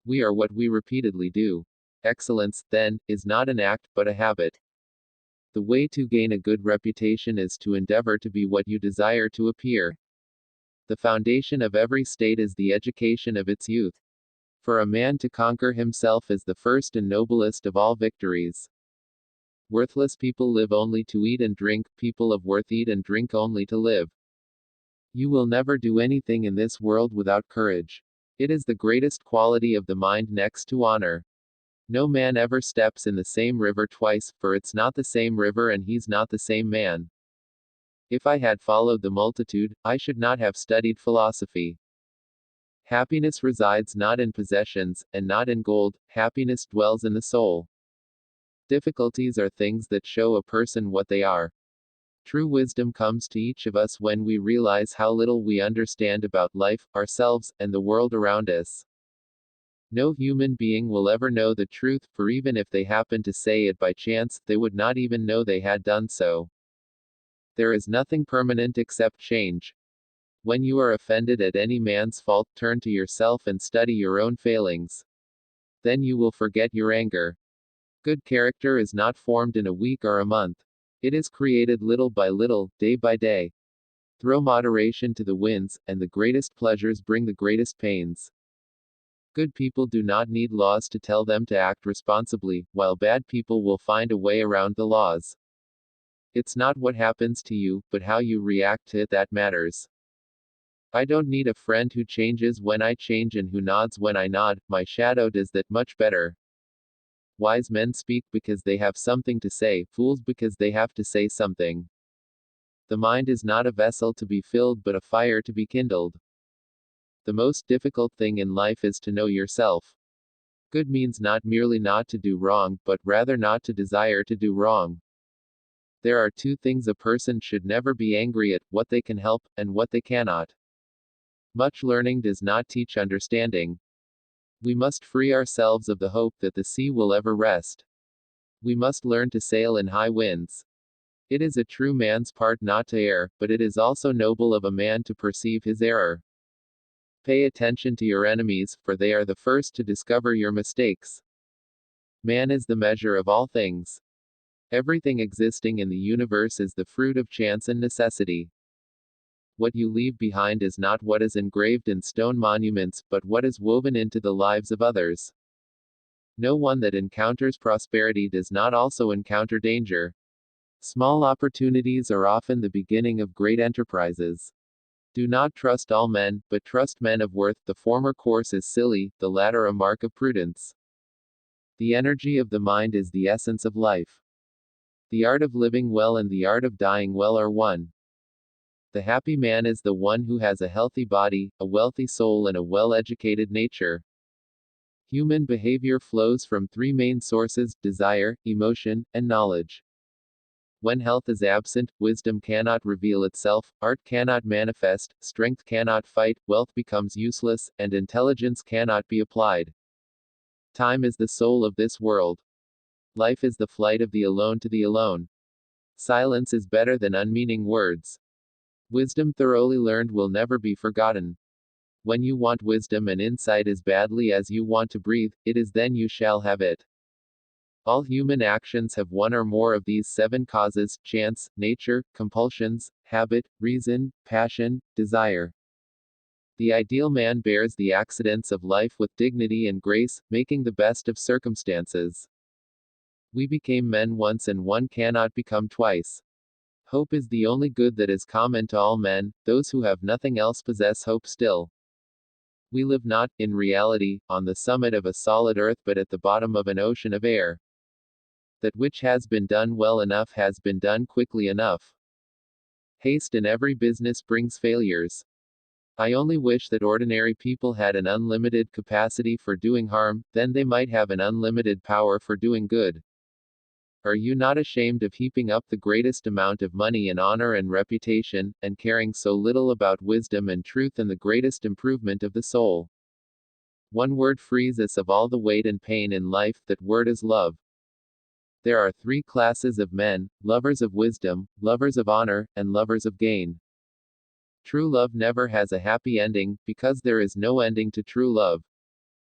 We are what we repeatedly do. Excellence, then, is not an act, but a habit. The way to gain a good reputation is to endeavor to be what you desire to appear. The foundation of every state is the education of its youth. For a man to conquer himself is the first and noblest of all victories. Worthless people live only to eat and drink, people of worth eat and drink only to live. You will never do anything in this world without courage. It is the greatest quality of the mind next to honor. No man ever steps in the same river twice, for it's not the same river and he's not the same man. If I had followed the multitude, I should not have studied philosophy. Happiness resides not in possessions, and not in gold, happiness dwells in the soul. Difficulties are things that show a person what they are. True wisdom comes to each of us when we realize how little we understand about life, ourselves, and the world around us. No human being will ever know the truth, for even if they happen to say it by chance, they would not even know they had done so. There is nothing permanent except change. When you are offended at any man's fault, turn to yourself and study your own failings. Then you will forget your anger. Good character is not formed in a week or a month. It is created little by little, day by day. Throw moderation to the winds, and the greatest pleasures bring the greatest pains. Good people do not need laws to tell them to act responsibly, while bad people will find a way around the laws. It's not what happens to you, but how you react to it that matters. I don't need a friend who changes when I change and who nods when I nod, my shadow does that much better. Wise men speak because they have something to say, fools because they have to say something. The mind is not a vessel to be filled but a fire to be kindled. The most difficult thing in life is to know yourself. Good means not merely not to do wrong, but rather not to desire to do wrong. There are two things a person should never be angry at, what they can help, and what they cannot. Much learning does not teach understanding. We must free ourselves of the hope that the sea will ever rest. We must learn to sail in high winds. It is a true man's part not to err, but it is also noble of a man to perceive his error. Pay attention to your enemies, for they are the first to discover your mistakes. Man is the measure of all things. Everything existing in the universe is the fruit of chance and necessity. What you leave behind is not what is engraved in stone monuments, but what is woven into the lives of others. No one that encounters prosperity does not also encounter danger. Small opportunities are often the beginning of great enterprises. Do not trust all men, but trust men of worth. The former course is silly, the latter a mark of prudence. The energy of the mind is the essence of life. The art of living well and the art of dying well are one. The happy man is the one who has a healthy body, a wealthy soul and a well-educated nature. Human behavior flows from three main sources: desire, emotion, and knowledge. When health is absent, wisdom cannot reveal itself, art cannot manifest, strength cannot fight, wealth becomes useless, and intelligence cannot be applied. Time is the soul of this world. Life is the flight of the alone to the alone. Silence is better than unmeaning words. Wisdom thoroughly learned will never be forgotten. When you want wisdom and insight as badly as you want to breathe, it is then you shall have it. All human actions have one or more of these seven causes: chance, nature, compulsions, habit, reason, passion, desire. The ideal man bears the accidents of life with dignity and grace, making the best of circumstances. We became men once and one cannot become twice. Hope is the only good that is common to all men. Those who have nothing else possess hope still. We live not, in reality, on the summit of a solid earth but at the bottom of an ocean of air. That which has been done well enough has been done quickly enough. Haste in every business brings failures. I only wish that ordinary people had an unlimited capacity for doing harm, then they might have an unlimited power for doing good. Are you not ashamed of heaping up the greatest amount of money and honor and reputation, and caring so little about wisdom and truth and the greatest improvement of the soul? One word frees us of all the weight and pain in life, that word is love. There are three classes of men: lovers of wisdom, lovers of honor, and lovers of gain. True love never has a happy ending, because there is no ending to true love.